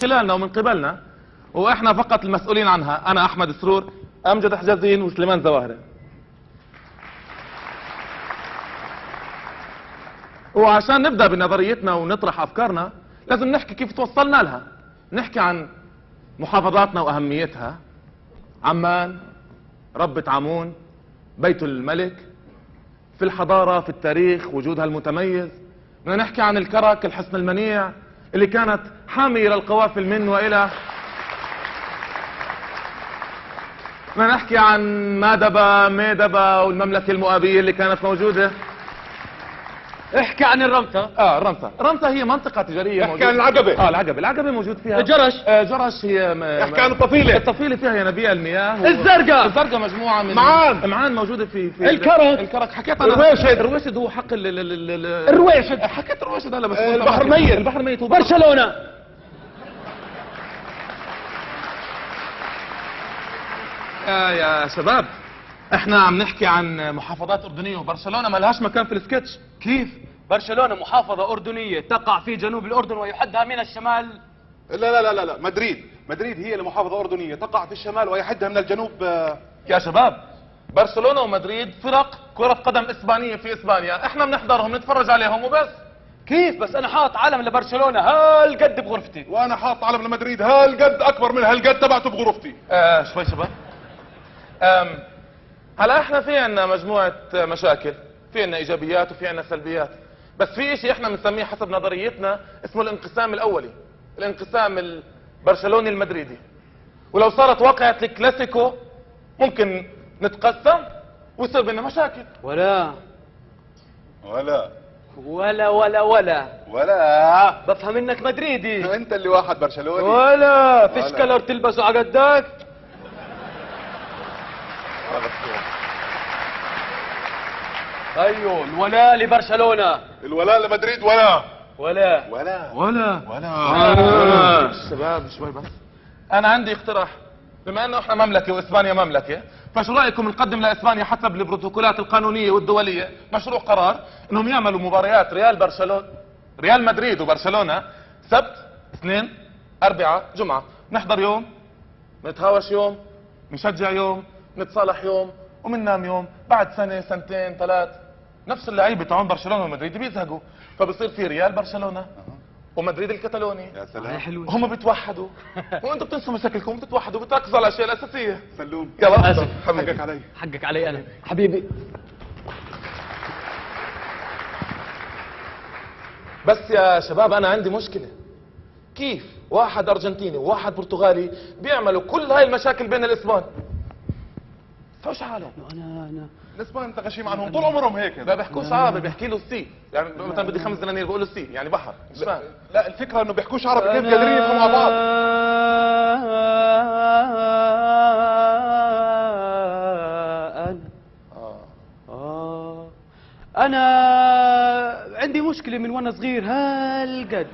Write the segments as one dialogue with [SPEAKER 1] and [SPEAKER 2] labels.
[SPEAKER 1] خلالنا ومن قبلنا، واحنا فقط المسؤولين عنها. انا احمد سرور، امجد حجازين، وسليمان زواهري. وعشان نبدا بنظريتنا ونطرح افكارنا لازم نحكي كيف توصلنا لها. نحكي عن محافظاتنا واهميتها: عمان، ربة عمون، بيت الملك، في الحضارة، في التاريخ، وجودها المتميز. بدنا نحكي عن الكرك، الحصن المنيع اللي كانت حامية للقوافل من وإلى. بدنا نحكي عن مادبة، ميدبة، والمملكة المؤابية اللي كانت موجودة.
[SPEAKER 2] احكي عن الرمثة.
[SPEAKER 1] الرمثة. الرمثة هي منطقة تجارية
[SPEAKER 3] احكي عن العقبة.
[SPEAKER 1] العقبة موجود فيها.
[SPEAKER 2] جرش.
[SPEAKER 1] جرش هي
[SPEAKER 3] احكي عن الطفيلة.
[SPEAKER 1] الطفيلة فيها ينابيع المياه.
[SPEAKER 2] الزرقاء.
[SPEAKER 1] الزرقاء مجموعة من
[SPEAKER 3] معان
[SPEAKER 1] موجودة في
[SPEAKER 2] الكرك.
[SPEAKER 1] حكيت انا.
[SPEAKER 3] الرويشد
[SPEAKER 1] هو حق
[SPEAKER 2] الرويشد.
[SPEAKER 1] حكيت الرويشد هلا بس.
[SPEAKER 3] البحر
[SPEAKER 1] الميت.
[SPEAKER 2] برشلونة.
[SPEAKER 1] يا شباب، احنا عم نحكي عن محافظات اردنيه، وبرشلونه ما لهاش مكان في السكتش.
[SPEAKER 2] كيف؟ برشلونة محافظة أردنية تقع في جنوب الأردن ويحدها من الشمال.
[SPEAKER 3] لا مدريد هي المحافظة أردنية تقع في الشمال ويحدها من الجنوب.
[SPEAKER 1] يا شباب، برشلونه ومدريد فرق كره قدم اسبانيه في اسبانيا، احنا بنحضرهم نتفرج عليهم وبس.
[SPEAKER 2] كيف؟ بس أنا حاط علم لبرشلونة هالقد بغرفتي.
[SPEAKER 3] وانا حاط علم لمدريد هالقد اكبر من هالقد تبعته بغرفتي.
[SPEAKER 1] شوي شباب. هلا احنا في عنا مجموعه مشاكل، في عنا ايجابيات وفي عنا سلبيات، بس في اشي احنا بنسميه حسب نظريتنا اسمه الانقسام الاولي، الانقسام البرشلوني المدريدي. ولو صارت واقعة الكلاسيكو ممكن نتقسم ويصير بينا مشاكل.
[SPEAKER 2] ولا بفهم انك مدريدي.
[SPEAKER 3] انت اللي واحد برشلوني.
[SPEAKER 2] ولا فيش كلر تلبسه على قدك. ايوه الولاء لبرشلونة.
[SPEAKER 3] الولاء لمدريد ولا
[SPEAKER 1] شباب شوي بس. انا عندي اقتراح، بما انه احنا مملكة واسبانيا مملكة، فشو رايكم نقدم لاسبانيا حسب البروتوكولات القانونية والدولية مشروع قرار انهم يعملوا مباريات ريال مدريد وبرشلونة سبت، اثنين، اربعاء، جمعة، نحضر يوم، نتهاوش يوم، نشجع يوم، نتصالح يوم، ومننام يوم. بعد سنة، سنتين، ثلاث، نفس اللعيبة تاعون برشلونة ومدريد بيزهقوا، فبصير في ريال برشلونة ومدريد الكتالوني.
[SPEAKER 3] يا سلام.
[SPEAKER 1] هم بيتوحدوا وانتم بتنسوا مشاكلكم، بتتوحدوا، بتركزوا على الاشياء الاساسيه.
[SPEAKER 3] سلوم.
[SPEAKER 1] يلا
[SPEAKER 2] آسف.
[SPEAKER 1] حبيبي.
[SPEAKER 2] حقك علي انا حبيبي.
[SPEAKER 1] بس يا شباب انا عندي مشكله، كيف واحد ارجنتيني وواحد برتغالي بيعملوا كل هاي المشاكل بين الاسبان؟ فوش حالهم؟
[SPEAKER 2] انا
[SPEAKER 3] الاسبان انت غشيم عنهم طول عمرهم هيك.
[SPEAKER 1] ما بيحكوش عربي، بيحكي له السي، يعني مثلا بدي 5 دنانير بقول له السي، يعني بحر، مش فاهم.
[SPEAKER 3] لا الفكره انه بيحكوش عربي، كيف قادرين يفهموا مع بعض؟
[SPEAKER 2] انا عندي مشكلة من وانا صغير هالقد.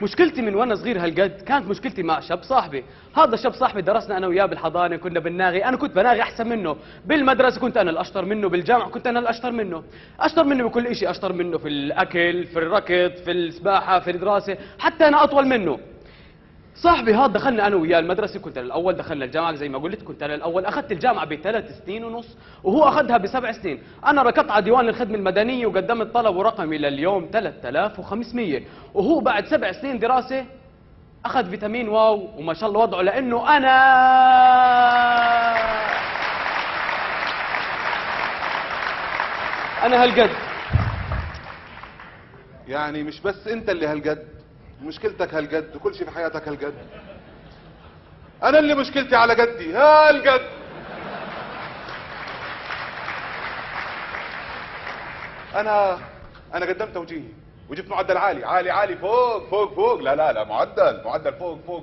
[SPEAKER 2] مشكلتي من وانا صغير هالقد كانت مشكلتي مع شاب صاحبي. هذا الشاب صاحبي درسنا انا وياه بالحضانه، كنا بنناغي، انا كنت بناغي احسن منه، بالمدرسه كنت انا الاشطر منه، بالجامعه كنت انا الاشطر منه، اشطر منه بكل شيء، اشطر منه في الاكل، في الركض، في السباحه، في الدراسه، حتى انا اطول منه. صاحبي هذا دخلنا انا وياه المدرسه، كنت انا الاول، دخلنا الجامعه زي ما قلت كنت انا الاول، اخذت الجامعه ب3 سنين ونص وهو اخذها ب7 سنين. انا ركضت على ديوان الخدمه المدنيه وقدمت طلب ورقمي لليوم 3500، وهو بعد 7 سنين دراسه اخذ فيتامين واو وما شاء الله وضعه، لانه انا هالقد.
[SPEAKER 3] يعني مش بس انت اللي هالقد، مشكلتك هالقد وكل شيء في حياتك هالقد. انا اللي مشكلتي على قدي هالقد. انا قدمت توجيهي وجبت معدل عالي فوق. لا معدل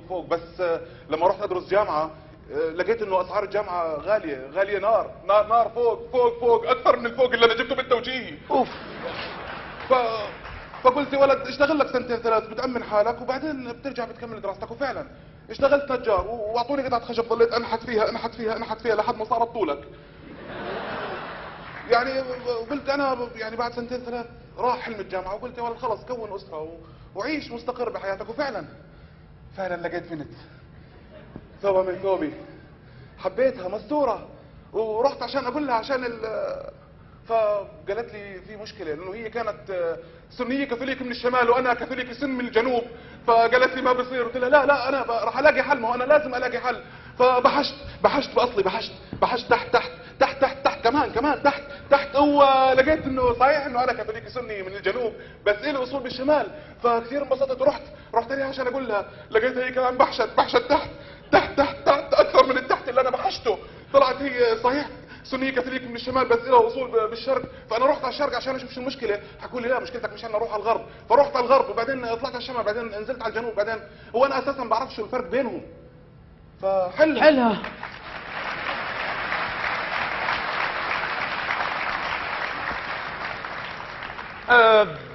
[SPEAKER 3] فوق. بس لما رحت ادرس جامعه لقيت انه اسعار الجامعه غاليه نار فوق اكثر من الفوق اللي انا جبته بالتوجيهي. اوف. فقلت يا ولد اشتغل لك سنتين ثلاث بتأمن حالك وبعدين بترجع بتكمل دراستك. وفعلا اشتغلت نجار واعطوني قطعه خشب ظليت انحت فيها لحد ما صارت طولك. يعني قلت انا يعني بعد سنتين ثلاث راح حلم الجامعه وقلت يا ولد خلص كون اسره وعيش مستقر بحياتك. وفعلا فعلا لقيت بنت ثوبها من ثوبي، حبيتها مستورة، ورحت عشان اقول لها عشان فقالت لي في مشكلة لانه هي كانت سنية كاثوليك من الشمال وانا كاثوليك سن من الجنوب، فقالت لي ما بصير. قلت لها لا لا انا راح الاقي حل، ما هو انا لازم الاقي حل. فبحشت باصلي، بحشت تحت كمان تحت ولقيت انه صحيح انه انا كاثوليك سني من الجنوب بس الي اصول بالشمال. فكثير انبسطت ورحت لها عشان اقول لها، لقيتها هي كمان بحشت تحت اكثر من التحت اللي انا بحشته. طلعت هي صحيح سنية كاثوليك من الشمال بس لها اصول بالشرق. فانا رحت على الشرق عشان اشوف شو المشكله، حكوا لي لا مشكلتك مش انا اروح على الغرب. فرحت على الغرب وبعدين طلعت على الشمال بعدين نزلت على الجنوب بعدين هو انا اساسا ما بعرفش شو الفرق بينهم.
[SPEAKER 2] حلها.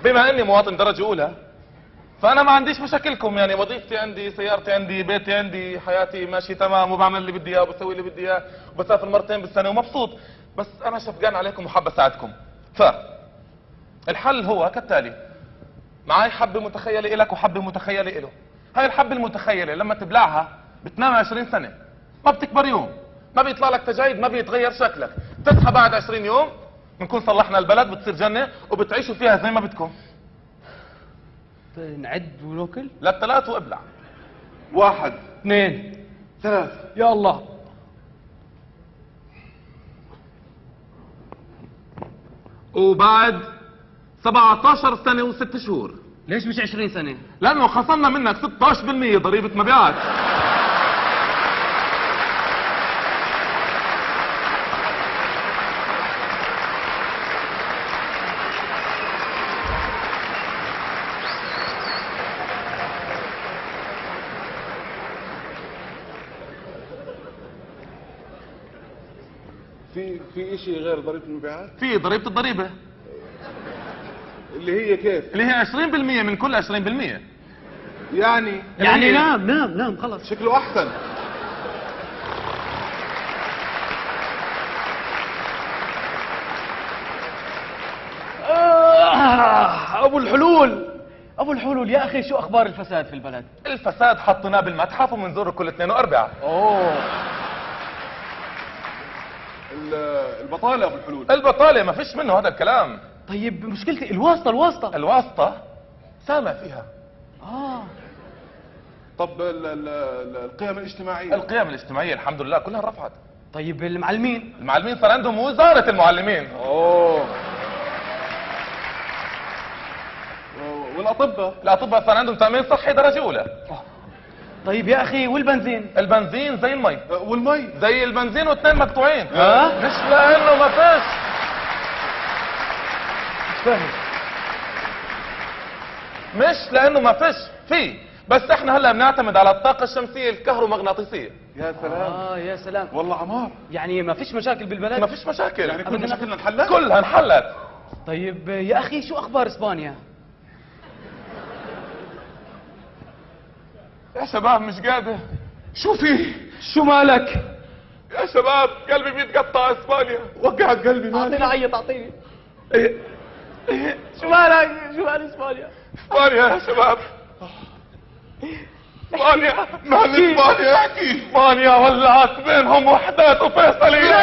[SPEAKER 1] بما اني مواطن درجة اولى فانا ما عنديش مشاكلكم، يعني وظيفتي عندي، سيارتي عندي، بيتي عندي، حياتي ماشي تمام وبعمل اللي بدي اياه وبسوي اللي بدي اياه وبسافر مرتين بالسنة ومبسوط. بس انا شفقان عليكم وحاب اساعدكم. الحل هو كالتالي: معاي حبة متخيلة إلك وحبة متخيلة إله. هاي الحبة المتخيلة لما تبلعها بتنام 20 سنة، ما بتكبر يوم، ما بيطلع لك تجاعيد، ما بيتغير شكلك. تصحى بعد 20 يوم بنكون صلحنا البلد، بتصير جنة وبتعيشوا فيها زي ما بدكم.
[SPEAKER 2] نعد وناكل.
[SPEAKER 1] للثلاث وابلع.
[SPEAKER 3] 1
[SPEAKER 2] 2
[SPEAKER 3] 3
[SPEAKER 2] يا الله.
[SPEAKER 1] وبعد 17 سنة و6 شهور.
[SPEAKER 2] ليش مش 20 سنة؟
[SPEAKER 1] لأنه خصمنا منك 16% ضريبة مبيعات.
[SPEAKER 3] في شيء غير ضريبة المبيعات؟
[SPEAKER 1] في ضريبة الضريبة
[SPEAKER 3] اللي هي كيف؟
[SPEAKER 1] اللي هي 20% من كل 20%.
[SPEAKER 3] يعني
[SPEAKER 2] نام خلص.
[SPEAKER 3] شكله احسن.
[SPEAKER 2] ابو الحلول يا اخي، شو اخبار الفساد في البلد؟
[SPEAKER 1] الفساد حطيناه بالمتحف وبنزوره كل اثنين واربعاء.
[SPEAKER 2] اوه.
[SPEAKER 3] البطالة ابو الحلول.
[SPEAKER 1] البطالة ما فيش منه هذا الكلام.
[SPEAKER 2] طيب مشكلتي الواسطة.
[SPEAKER 1] الواسطة سامع فيها.
[SPEAKER 3] طب القيم الاجتماعية؟
[SPEAKER 1] القيم الاجتماعية الحمد لله كلها رفعت.
[SPEAKER 2] طيب المعلمين
[SPEAKER 1] صار عندهم وزارة المعلمين.
[SPEAKER 3] اوه.
[SPEAKER 1] الأطباء صار عندهم تأمين صحي درجة أولى.
[SPEAKER 2] طيب يا اخي والبنزين؟
[SPEAKER 1] البنزين زي المي.
[SPEAKER 3] والمي
[SPEAKER 1] زي البنزين واثنين مقطوعين.
[SPEAKER 2] ها؟
[SPEAKER 1] مش لأنه ما فيش.
[SPEAKER 2] مش فاهم.
[SPEAKER 1] مش لأنه ما فيش، في، بس احنا هلا بنعتمد على الطاقة الشمسية الكهرومغناطيسية.
[SPEAKER 3] يا سلام.
[SPEAKER 2] يا سلام.
[SPEAKER 3] والله عمار.
[SPEAKER 2] يعني ما فيش مشاكل بالبلد؟
[SPEAKER 1] ما فيش مشاكل.
[SPEAKER 3] يعني كل مشاكلنا انحلت؟
[SPEAKER 1] كلها انحلت.
[SPEAKER 2] طيب يا اخي شو اخبار اسبانيا؟
[SPEAKER 1] يا شباب مش قادر.
[SPEAKER 3] شو في؟
[SPEAKER 2] شو مالك؟
[SPEAKER 1] يا شباب قلبي بيتقطع. اسبانيا
[SPEAKER 3] وقعت قلبي.
[SPEAKER 2] اعطيني عيط اعطيني.
[SPEAKER 1] إيه.
[SPEAKER 2] شو مالك؟ شو مال اسبانيا؟
[SPEAKER 1] اسبانيا يا شباب. اسبانيا مال اسبانيا. احكي. اسبانيا ولعت بينهم وحدات وفيصلية.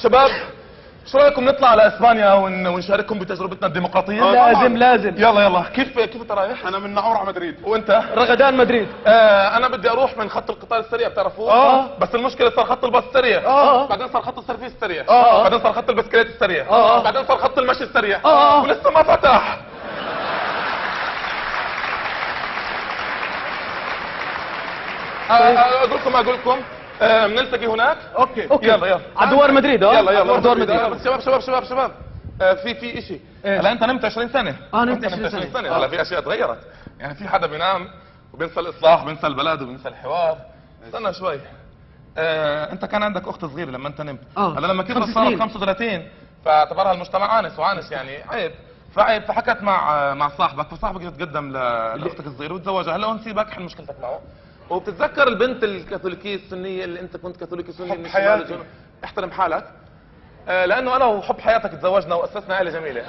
[SPEAKER 1] شباب شو رايكم نطلع على اسبانيا ونشارككم بتجربتنا الديمقراطيه؟
[SPEAKER 2] لازم.
[SPEAKER 1] يلا كيف انت رايح؟
[SPEAKER 3] انا من نعور على مدريد.
[SPEAKER 1] وانت؟
[SPEAKER 2] رغدان مدريد.
[SPEAKER 1] انا بدي اروح من خط القطار السريع بتعرفوه؟ بس المشكله صار خط الباص السريع. بعدين صار خط السيرفيس السريع. بعدين صار خط البسكليت السريع. بعدين صار خط المشي السريع. ولسه ما فتح. اقول لكم بنلتقي هناك.
[SPEAKER 3] اوكي
[SPEAKER 1] يلا
[SPEAKER 2] على دوار مدريد.
[SPEAKER 1] يلا
[SPEAKER 2] دوار مدريد.
[SPEAKER 1] بس شباب في اشي. هلا انت نمت 20 سنه.
[SPEAKER 2] نمت
[SPEAKER 1] أنت
[SPEAKER 2] 20 سنة.
[SPEAKER 1] هلا في اشياء تغيرت. يعني في حدا بينام وبينسى الاصلاح وبينسى البلد وبينسى الحوار. استنى شوي. انت كان عندك اخت صغيره لما انت نمت. هلا لما كبرت صارت 35 فاعتبرها المجتمع عانس يعني عيب. فحكت مع صاحبك، فصاحبك يتقدم لاختك الصغيره وتزوجها. هلا هون سيبك حل مشكلتك معه. وبتتذكر البنت الكاثوليكيه السنيه اللي انت كنت كاثوليكي سني من الشمال للجنوب؟ احترم حالك. لانه انا وحب حياتك تزوجنا واسسنا عائله جميله.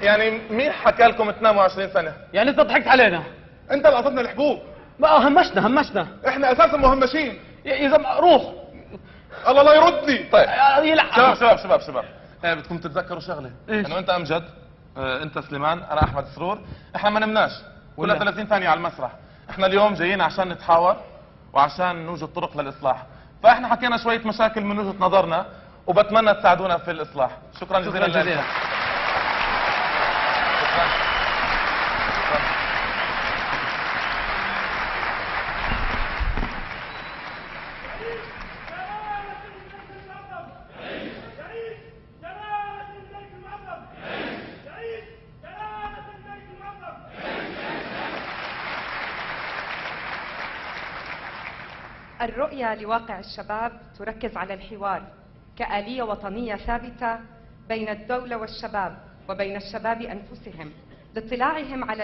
[SPEAKER 1] يعني مين حكى لكم تناموا 20 سنه؟
[SPEAKER 2] يعني انت ضحكت علينا.
[SPEAKER 3] انت اللي اعطتنا الحبوب.
[SPEAKER 2] ما همشنا.
[SPEAKER 3] احنا اساسا مهمشين.
[SPEAKER 2] يا زلمه روح.
[SPEAKER 3] الله لا يردني.
[SPEAKER 1] طيب
[SPEAKER 2] يلعب.
[SPEAKER 1] شباب بدكم تتذكروا شغله،
[SPEAKER 2] إيش؟
[SPEAKER 1] انه انت امجد، انت سليمان، انا احمد سرور. احنا ما نمناش كلها
[SPEAKER 2] ولا.
[SPEAKER 1] 30 ثانيه على المسرح. احنا اليوم جايين عشان نتحاور وعشان نوجد طرق للاصلاح. فاحنا حكينا شويه مشاكل من وجهه نظرنا وبتمنى تساعدونا في الاصلاح. شكرا جزيلا لكم. شكراً.
[SPEAKER 4] الرؤية لواقع الشباب تركز على الحوار كآلية وطنية ثابتة بين الدولة والشباب وبين الشباب أنفسهم لاطلاعهم على